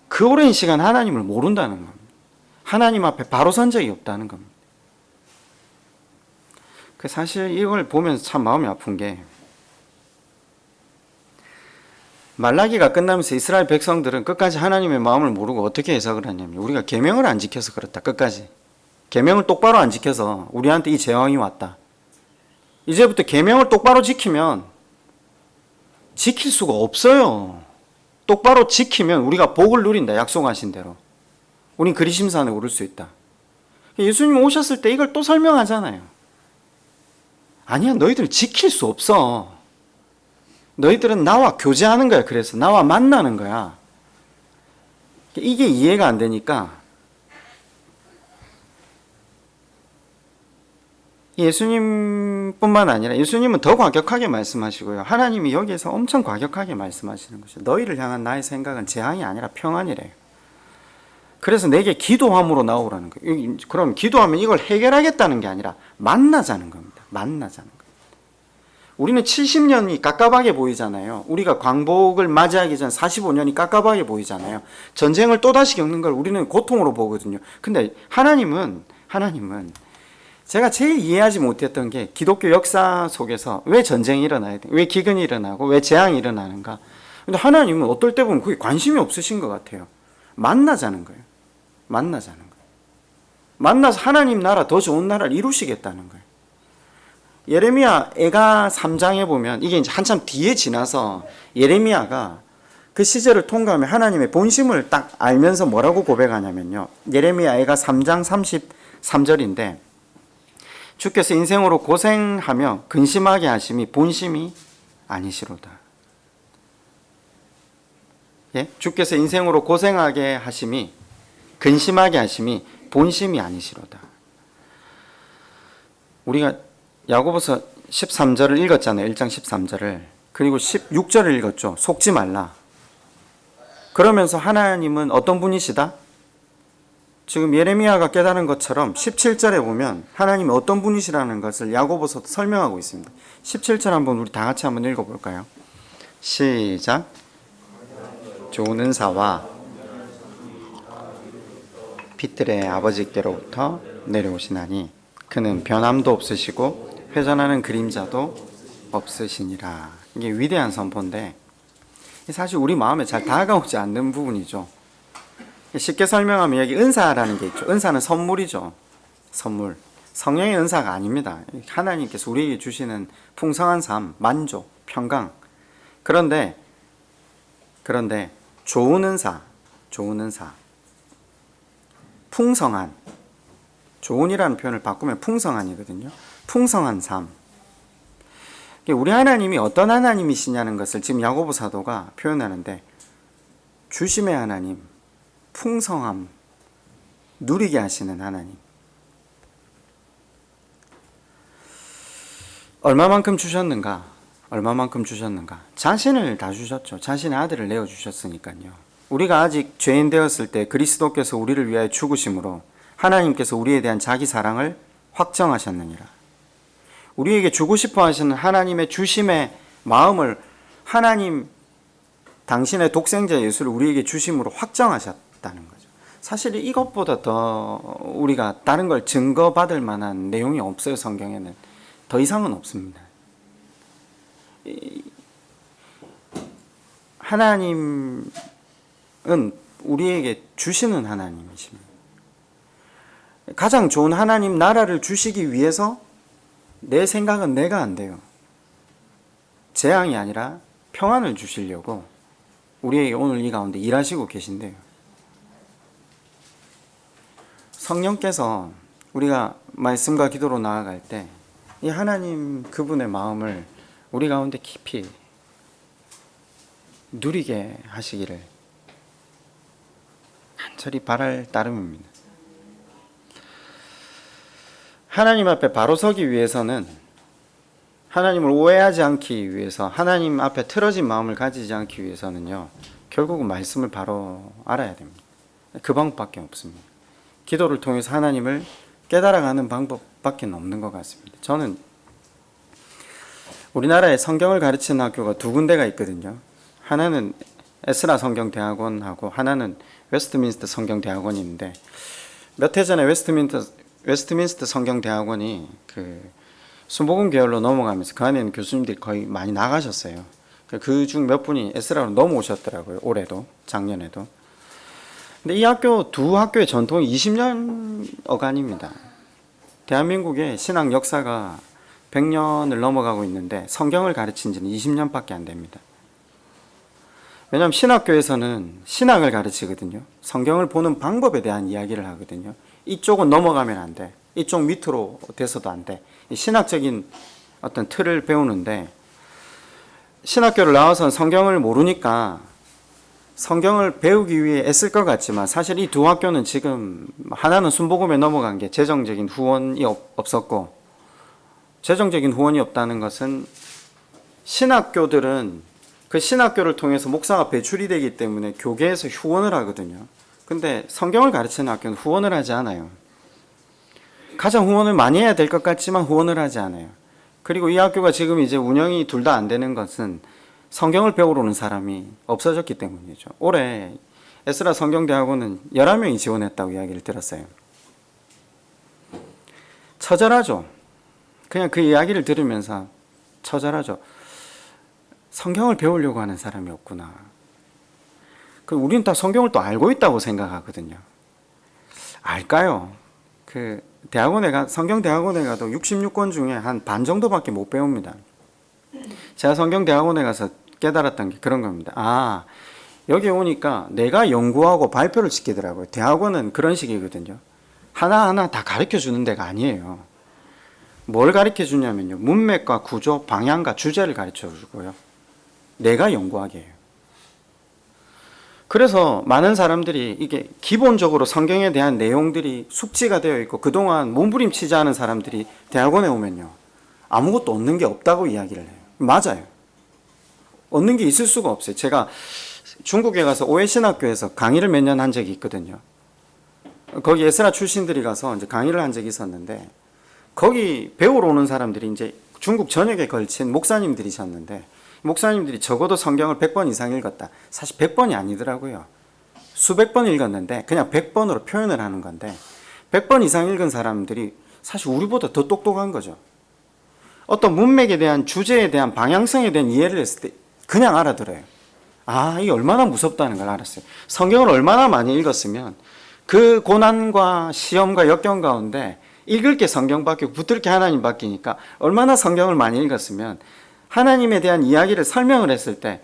그 오랜 시간 하나님을 모른다는 겁니다. 하나님 앞에 바로 선 적이 없다는 겁니다. 사실 이걸 보면서 참 마음이 아픈 게 말라기가 끝나면서 이스라엘 백성들은 끝까지 하나님의 마음을 모르고 어떻게 해석을 하냐면 우리가 계명을 안 지켜서 그렇다. 끝까지. 계명을 똑바로 안 지켜서 우리한테 이 재앙이 왔다. 이제부터 계명을 똑바로 지키면 지킬 수가 없어요. 똑바로 지키면 우리가 복을 누린다. 약속하신 대로. 우린 그리심산에 오를 수 있다. 예수님 오셨을 때 이걸 또 설명하잖아요. 아니야, 너희들 지킬 수 없어. 너희들은 나와 교제하는 거야. 그래서 나와 만나는 거야. 이게 이해가 안 되니까 예수님뿐만 아니라 예수님은 더 과격하게 말씀하시고요. 하나님이 여기에서 엄청 과격하게 말씀하시는 것이죠. 너희를 향한 나의 생각은 재앙이 아니라 평안이래요. 그래서 내게 기도함으로 나오라는 거예요. 그럼 기도하면 이걸 해결하겠다는 게 아니라 만나자는 겁니다. 만나자는 거예요. 우리는 70년이 깝깝하게 보이잖아요. 우리가 광복을 맞이하기 전 45년이 깝깝하게 보이잖아요. 전쟁을 또다시 겪는 걸 우리는 고통으로 보거든요. 근데 하나님은 제가 제일 이해하지 못했던 게 기독교 역사 속에서 왜 전쟁이 일어나야 돼? 왜 기근이 일어나고 왜 재앙이 일어나는가? 근데 하나님은 어떨 때 보면 그게 관심이 없으신 것 같아요. 만나자는 거예요. 만나자는 거예요. 만나서 하나님 나라, 더 좋은 나라를 이루시겠다는 거예요. 예레미야 애가 3장에 보면 이게 이제 한참 뒤에 지나서 예레미야가 그 시절을 통과하며 하나님의 본심을 딱 알면서 뭐라고 고백하냐면요. 예레미야 애가 3장 33절인데 주께서 인생으로 고생하며 근심하게 하심이 본심이 아니시로다. 예? 주께서 인생으로 고생하게 하심이 근심하게 하심이 본심이 아니시로다. 우리가 야고보서 13절을 읽었잖아요. 1장 13절을. 그리고 16절을 읽었죠. 속지 말라. 그러면서 하나님은 어떤 분이시다? 지금 예레미야가 깨달은 것처럼 17절에 보면 하나님이 어떤 분이시라는 것을 야고보서도 설명하고 있습니다. 17절 한번 우리 다 같이 한번 읽어볼까요? 시작. 좋은 은사와 빛들의 아버지께로부터 내려오시나니 그는 변함도 없으시고 회전하는 그림자도 없으시니라. 이게 위대한 선포인데 사실 우리 마음에 잘 다가오지 않는 부분이죠. 쉽게 설명하면 여기 은사라는 게 있죠. 은사는 선물이죠. 선물. 성령의 은사가 아닙니다. 하나님께서 우리에게 주시는 풍성한 삶, 만족, 평강. 그런데 좋은 은사, 풍성한, 좋은이라는 표현을 바꾸면 풍성한이거든요. 풍성한 삶. 우리 하나님이 어떤 하나님이시냐는 것을 지금 야고보 사도가 표현하는데 주심의 하나님, 풍성함, 누리게 하시는 하나님. 얼마만큼 주셨는가? 자신을 다 주셨죠. 자신의 아들을 내어주셨으니까요. 우리가 아직 죄인 되었을 때 그리스도께서 우리를 위하여 죽으심으로 하나님께서 우리에 대한 자기 사랑을 확정하셨느니라. 우리에게 주고 싶어 하시는 하나님의 주심의 마음을 하나님 당신의 독생자 예수를 우리에게 주심으로 확정하셨다는 거죠. 사실 이것보다 더 우리가 다른 걸 증거받을 만한 내용이 없어요. 성경에는 더 이상은 없습니다. 하나님은 우리에게 주시는 하나님이십니다. 가장 좋은 하나님 나라를 주시기 위해서 내 생각은 내가 안 돼요. 재앙이 아니라 평안을 주시려고 우리에게 오늘 이 가운데 일하시고 계신데요. 성령께서 우리가 말씀과 기도로 나아갈 때 이 하나님 그분의 마음을 우리 가운데 깊이 누리게 하시기를 간절히 바랄 따름입니다. 하나님 앞에 바로 서기 위해서는 하나님을 오해하지 않기 위해서 하나님 앞에 틀어진 마음을 가지지 않기 위해서는요. 결국은 말씀을 바로 알아야 됩니다. 그 방법밖에 없습니다. 기도를 통해서 하나님을 깨달아가는 방법밖에 없는 것 같습니다. 저는 우리나라에 성경을 가르치는 학교가 두 군데가 있거든요. 하나는 에스라 성경대학원하고 하나는 웨스트민스터 성경대학원이 있는데 몇 해 전에 웨스트민스터 성경대학원이 그 순복음 계열로 넘어가면서 그 안에는 교수님들이 거의 많이 나가셨어요. 그 중 몇 분이 에스라로 넘어오셨더라고요. 올해도 작년에도. 근데 이 학교 두 학교의 전통이 20년 어간입니다. 대한민국의 신학 역사가 100년을 넘어가고 있는데 성경을 가르친 지는 20년밖에 안 됩니다. 왜냐하면 신학교에서는 신학을 가르치거든요. 성경을 보는 방법에 대한 이야기를 하거든요. 이쪽은 넘어가면 안 돼. 이쪽 밑으로 돼서도 안 돼. 신학적인 어떤 틀을 배우는데 신학교를 나와서는 성경을 모르니까 성경을 배우기 위해 애쓸 것 같지만 사실 이 두 학교는 지금 하나는 순복음에 넘어간 게 재정적인 후원이 없었고 재정적인 후원이 없다는 것은 신학교들은 그 신학교를 통해서 목사가 배출이 되기 때문에 교계에서 후원을 하거든요. 근데 성경을 가르치는 학교는 후원을 하지 않아요. 가장 후원을 많이 해야 될 것 같지만 후원을 하지 않아요. 그리고 이 학교가 지금 이제 운영이 둘 다 안 되는 것은 성경을 배우러 오는 사람이 없어졌기 때문이죠. 올해 에스라 성경대학원은 11명이 지원했다고 이야기를 들었어요. 처절하죠. 그냥 그 이야기를 들으면서 처절하죠. 성경을 배우려고 하는 사람이 없구나. 우리는 다 성경을 또 알고 있다고 생각하거든요. 알까요? 성경대학원에 가도 66권 중에 한 반 정도밖에 못 배웁니다. 제가 성경대학원에 가서 깨달았던 게 그런 겁니다. 여기 오니까 내가 연구하고 발표를 시키더라고요. 대학원은 그런 식이거든요. 하나하나 다 가르쳐 주는 데가 아니에요. 뭘 가르쳐 주냐면요. 문맥과 구조, 방향과 주제를 가르쳐 주고요. 내가 연구하게 해요. 그래서 많은 사람들이 이게 기본적으로 성경에 대한 내용들이 숙지가 되어 있고 그동안 몸부림치지 않은 사람들이 대학원에 오면요. 아무것도 얻는 게 없다고 이야기를 해요. 맞아요. 얻는 게 있을 수가 없어요. 제가 중국에 가서 오해신학교에서 강의를 몇 년 한 적이 있거든요. 거기 에스라 출신들이 가서 이제 강의를 한 적이 있었는데 거기 배우러 오는 사람들이 이제 중국 전역에 걸친 목사님들이셨는데 목사님들이 적어도 성경을 100번 이상 읽었다. 사실 100번이 아니더라고요. 수백 번 읽었는데 그냥 100번으로 표현을 하는 건데 100번 이상 읽은 사람들이 사실 우리보다 더 똑똑한 거죠. 어떤 문맥에 대한 주제에 대한 방향성에 대한 이해를 했을 때 그냥 알아들어요. 이게 얼마나 무섭다는 걸 알았어요. 성경을 얼마나 많이 읽었으면 그 고난과 시험과 역경 가운데 읽을 게 성경밖에 붙들 게 하나님밖이니까 얼마나 성경을 많이 읽었으면 하나님에 대한 이야기를 설명을 했을 때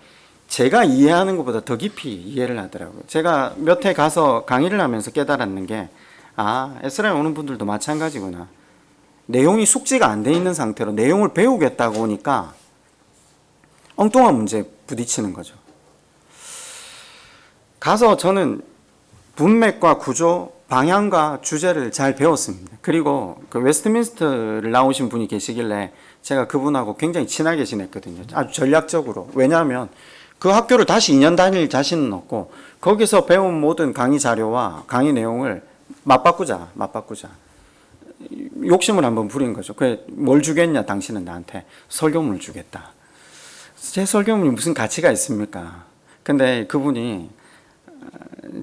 제가 이해하는 것보다 더 깊이 이해를 하더라고요. 제가 몇 해 가서 강의를 하면서 깨달았는 게 에스라에 오는 분들도 마찬가지구나. 내용이 숙지가 안 돼 있는 상태로 내용을 배우겠다고 오니까 엉뚱한 문제에 부딪히는 거죠. 가서 저는 문맥과 구조, 방향과 주제를 잘 배웠습니다. 그리고 그 웨스트민스터를 나오신 분이 계시길래 제가 그분하고 굉장히 친하게 지냈거든요. 아주 전략적으로. 왜냐하면 그 학교를 다시 2년 다닐 자신은 없고 거기서 배운 모든 강의 자료와 강의 내용을 맞바꾸자. 욕심을 한번 부린 거죠. 그래, 뭘 주겠냐 당신은 나한테. 설교문을 주겠다. 제 설교문이 무슨 가치가 있습니까? 근데 그분이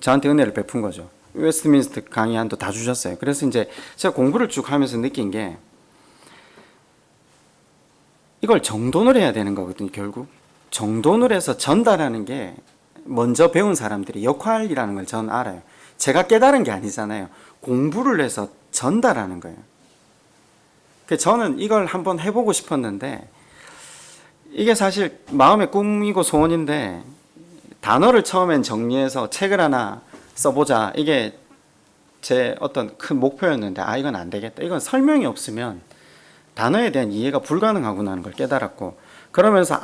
저한테 은혜를 베푼 거죠. 웨스트민스터 강의 한도 다 주셨어요. 그래서 이제 제가 공부를 쭉 하면서 느낀 게 이걸 정돈을 해야 되는 거거든요. 결국 정돈을 해서 전달하는 게 먼저 배운 사람들의 역할이라는 걸 저는 알아요. 제가 깨달은 게 아니잖아요. 공부를 해서 전달하는 거예요. 저는 이걸 한번 해보고 싶었는데 이게 사실 마음의 꿈이고 소원인데 단어를 처음엔 정리해서 책을 하나 써보자. 이게 제 어떤 큰 목표였는데 이건 안 되겠다. 이건 설명이 없으면 단어에 대한 이해가 불가능하구나 하는 걸 깨달았고 그러면서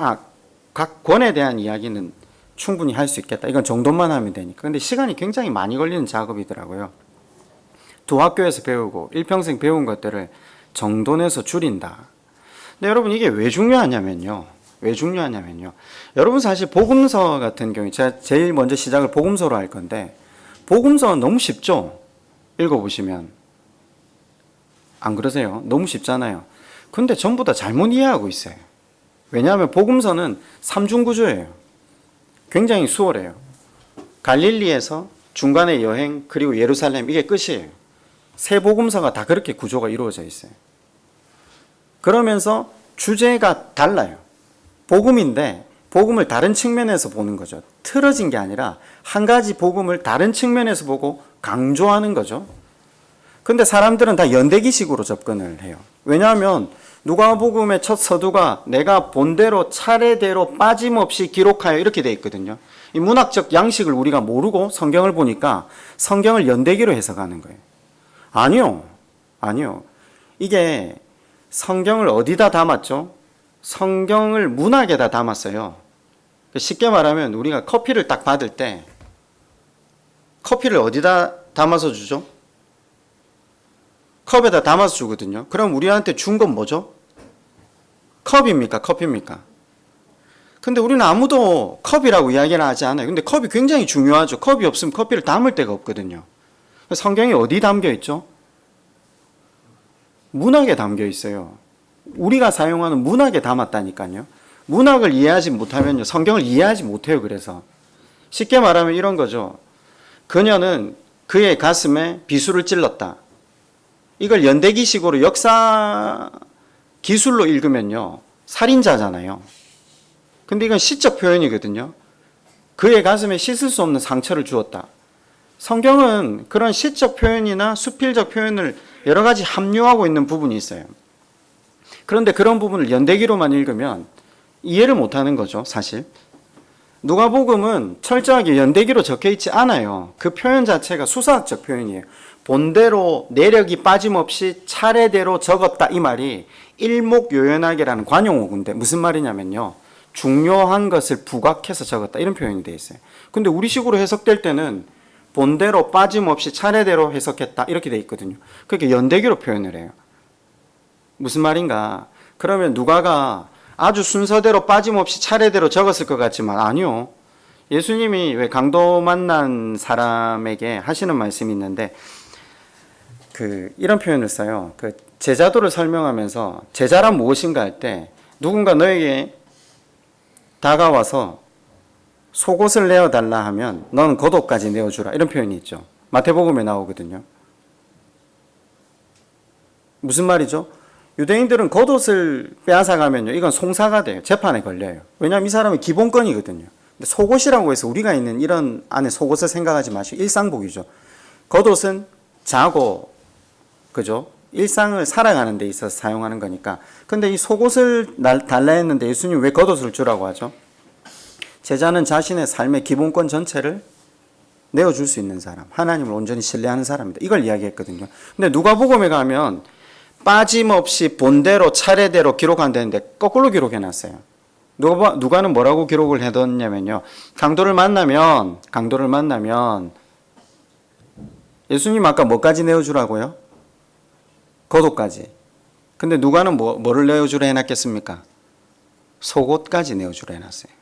각 권에 대한 이야기는 충분히 할 수 있겠다. 이건 정돈만 하면 되니까. 근데 시간이 굉장히 많이 걸리는 작업이더라고요. 두 학교에서 배우고 일평생 배운 것들을 정돈해서 줄인다. 근데 여러분 이게 왜 중요하냐면요. 여러분 사실 복음서 같은 경우에 제가 제일 먼저 시작을 복음서로 할 건데 복음서는 너무 쉽죠? 읽어보시면. 안 그러세요? 너무 쉽잖아요. 근데 전부 다 잘못 이해하고 있어요. 왜냐하면 복음서는 삼중구조예요. 굉장히 수월해요. 갈릴리에서 중간에 여행 그리고 예루살렘 이게 끝이에요. 세 복음서가 다 그렇게 구조가 이루어져 있어요. 그러면서 주제가 달라요. 복음인데 복음을 다른 측면에서 보는 거죠. 틀어진 게 아니라 한 가지 복음을 다른 측면에서 보고 강조하는 거죠. 근데 사람들은 다 연대기식으로 접근을 해요. 왜냐하면 누가복음의 첫 서두가 내가 본대로 차례대로 빠짐없이 기록하여 이렇게 돼 있거든요. 이 문학적 양식을 우리가 모르고 성경을 보니까 성경을 연대기로 해석하는 거예요. 아니요. 이게 성경을 어디다 담았죠? 성경을 문학에다 담았어요. 쉽게 말하면 우리가 커피를 딱 받을 때 커피를 어디다 담아서 주죠? 컵에다 담아서 주거든요. 그럼 우리한테 준 건 뭐죠? 컵입니까? 커피입니까? 근데 우리는 아무도 컵이라고 이야기를 하지 않아요. 근데 컵이 굉장히 중요하죠. 컵이 없으면 커피를 담을 데가 없거든요. 성경이 어디 담겨 있죠? 문학에 담겨 있어요. 우리가 사용하는 문학에 담았다니까요. 문학을 이해하지 못하면요, 성경을 이해하지 못해요. 그래서 쉽게 말하면 이런 거죠. 그녀는 그의 가슴에 비수를 찔렀다. 이걸 연대기식으로 역사 기술로 읽으면요, 살인자잖아요. 근데 이건 시적 표현이거든요. 그의 가슴에 씻을 수 없는 상처를 주었다. 성경은 그런 시적 표현이나 수필적 표현을 여러 가지 함유하고 있는 부분이 있어요. 그런데 그런 부분을 연대기로만 읽으면 이해를 못하는 거죠, 사실. 누가복음은 철저하게 연대기로 적혀 있지 않아요. 그 표현 자체가 수사학적 표현이에요. 본대로 내력이 빠짐없이 차례대로 적었다, 이 말이 일목요연하게라는 관용어구인데 무슨 말이냐면요, 중요한 것을 부각해서 적었다, 이런 표현이 되어 있어요. 근데 우리식으로 해석될 때는 본대로 빠짐없이 차례대로 해석했다, 이렇게 되어 있거든요. 그렇게 연대기로 표현을 해요. 무슨 말인가? 그러면 누가가 아주 순서대로 빠짐없이 차례대로 적었을 것 같지만 아니요. 예수님이 왜 강도 만난 사람에게 하시는 말씀이 있는데 이런 표현을 써요. 제자도를 설명하면서 제자란 무엇인가 할 때 누군가 너에게 다가와서 속옷을 내어달라 하면 너는 겉옷까지 내어주라, 이런 표현이 있죠. 마태복음에 나오거든요. 무슨 말이죠? 유대인들은 겉옷을 빼앗아가면요, 이건 송사가 돼요. 재판에 걸려요. 왜냐하면 이 사람은 기본권이거든요. 근데 속옷이라고 해서 우리가 있는 이런 안에 속옷을 생각하지 마시고 일상복이죠. 겉옷은 자고, 그죠? 일상을 살아가는 데 있어서 사용하는 거니까. 근데 이 속옷을 달라 했는데 예수님 왜 겉옷을 주라고 하죠? 제자는 자신의 삶의 기본권 전체를 내어줄 수 있는 사람, 하나님을 온전히 신뢰하는 사람입니다. 이걸 이야기했거든요. 근데 누가복음에 가면 빠짐없이 본대로 차례대로 기록한다는데 거꾸로 기록해놨어요. 누가는 뭐라고 기록을 해뒀냐면요, 강도를 만나면 예수님 아까 뭐까지 내어주라고요? 겉옷까지. 근데 누가는 뭐를 내어주라 해놨겠습니까? 속옷까지 내어주라 해놨어요.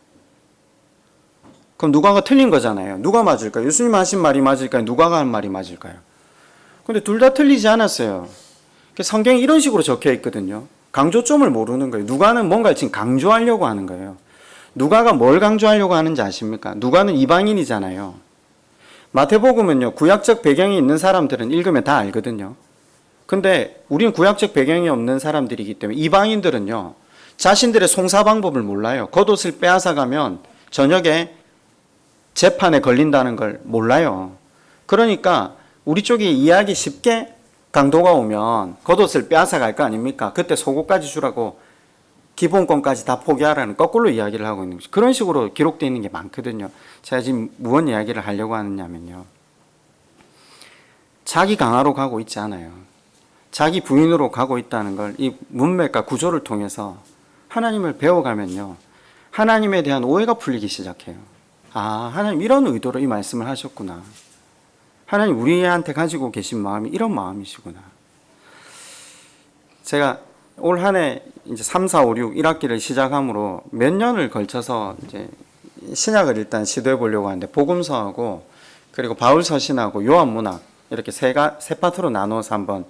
그럼 누가가 틀린 거잖아요. 누가 맞을까요? 예수님 하신 말이 맞을까요? 누가가 한 말이 맞을까요? 근데 둘 다 틀리지 않았어요. 성경이 이런 식으로 적혀 있거든요. 강조점을 모르는 거예요. 누가는 뭔가를 지금 강조하려고 하는 거예요. 누가가 뭘 강조하려고 하는지 아십니까? 누가는 이방인이잖아요. 마태복음은요, 구약적 배경이 있는 사람들은 읽으면 다 알거든요. 근데 우리는 구약적 배경이 없는 사람들이기 때문에 이방인들은요, 자신들의 송사 방법을 몰라요. 겉옷을 빼앗아가면 저녁에 재판에 걸린다는 걸 몰라요. 그러니까 우리 쪽이 이해하기 쉽게 강도가 오면 겉옷을 빼앗아갈 거 아닙니까? 그때 속옷까지 주라고 기본권까지 다 포기하라는 거꾸로 이야기를 하고 있는 거죠. 그런 식으로 기록되어 있는 게 많거든요. 제가 지금 무슨 이야기를 하려고 하느냐면요, 자기 강화로 가고 있지 않아요. 자기 부인으로 가고 있다는 걸 이 문맥과 구조를 통해서 하나님을 배워가면요, 하나님에 대한 오해가 풀리기 시작해요. 아, 하나님 이런 의도로 이 말씀을 하셨구나. 하나님 우리한테 가지고 계신 마음이 이런 마음이시구나. 제가 올 한 해 이제 3, 4, 5, 6, 1학기를 시작함으로 몇 년을 걸쳐서 이제 신약을 일단 시도해 보려고 하는데, 복음서하고 그리고 바울 서신하고 요한 문학 이렇게 세 파트로 나눠서 한번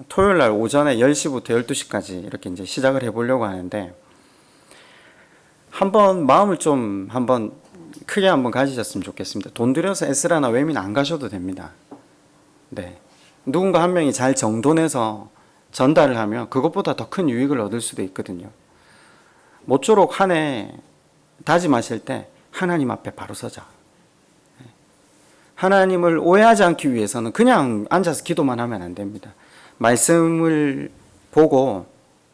토요일 날 오전에 10시부터 12시까지 이렇게 이제 시작을 해 보려고 하는데, 한번 마음을 좀 한번 크게 한번 가지셨으면 좋겠습니다. 돈 들여서 에스라나 외민 안 가셔도 됩니다. 네. 누군가 한 명이 잘 정돈해서 전달을 하면 그것보다 더 큰 유익을 얻을 수도 있거든요. 모쪼록 한 해 다짐하실 때 하나님 앞에 바로 서자. 하나님을 오해하지 않기 위해서는 그냥 앉아서 기도만 하면 안 됩니다. 말씀을 보고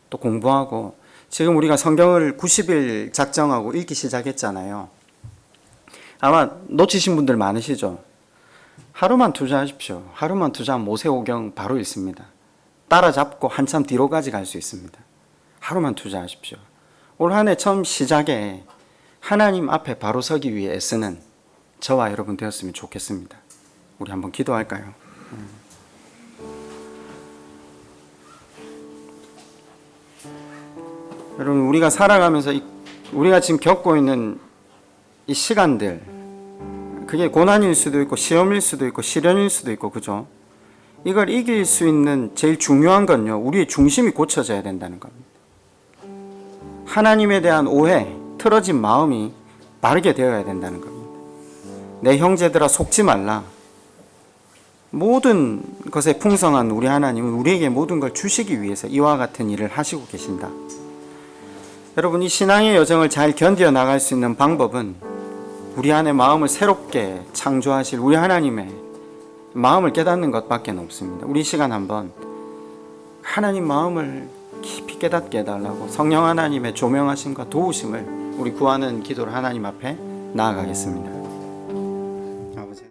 또 공부하고, 지금 우리가 성경을 90일 작정하고 읽기 시작했잖아요. 아마 놓치신 분들 많으시죠? 하루만 투자하십시오. 하루만 투자하면 모세오경 바로 읽습니다. 따라잡고 한참 뒤로까지 갈 수 있습니다. 하루만 투자하십시오. 올 한 해 처음 시작에 하나님 앞에 바로 서기 위해 애쓰는 저와 여러분 되었으면 좋겠습니다. 우리 한번 기도할까요? 여러분, 우리가 살아가면서 우리가 지금 겪고 있는 이 시간들, 그게 고난일 수도 있고 시험일 수도 있고 시련일 수도 있고, 그죠? 이걸 이길 수 있는 제일 중요한 건요, 우리의 중심이 고쳐져야 된다는 겁니다. 하나님에 대한 오해, 틀어진 마음이 바르게 되어야 된다는 겁니다. 내 형제들아 속지 말라. 모든 것에 풍성한 우리 하나님은 우리에게 모든 걸 주시기 위해서 이와 같은 일을 하시고 계신다. 여러분, 이 신앙의 여정을 잘 견뎌 나갈 수 있는 방법은 우리 안에 마음을 새롭게 창조하실 우리 하나님의 마음을 깨닫는 것밖에 없습니다. 우리 시간 한번 하나님 마음을 깊이 깨닫게 해달라고 성령 하나님의 조명하심과 도우심을 우리 구하는 기도를 하나님 앞에 나아가겠습니다.